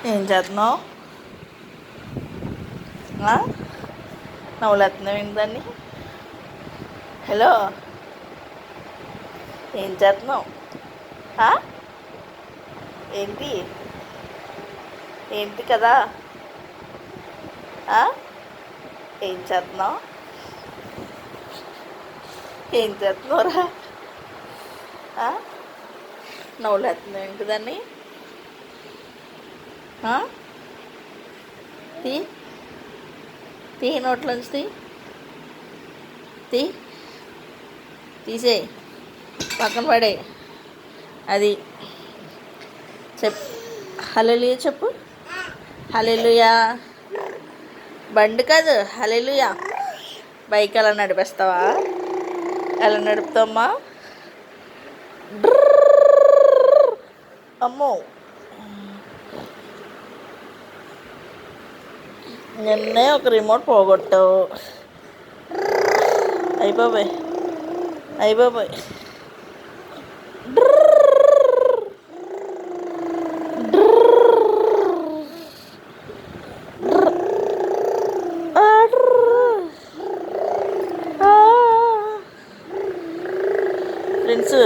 ఏం చేస్తున్నావు? నవ్వులేస్తున్నావు ఏంటని? హలో, ఏం చేస్తున్నావు? ఏంటి ఏంటి కదా? ఏం చేస్తున్నావు? ఏం చేస్తున్నావురా? నవ్వులేస్తున్నావు ఏంటి దాన్ని? తీ తీ నోట్లోంచి తీ తీసేయి, పక్కన పడే. అది హల్లెలూయా చెప్పు. హల్లెలూయా. బండి కాదు, హల్లెలూయా. బైక్ ఎలా నడిపిస్తావా? ఎలా నడుపుతావమ్మా? అమ్మో, నిన్నే ఒక రిమోట్ పోగొట్టావు. అయిపోయి ఫ్రెండ్స్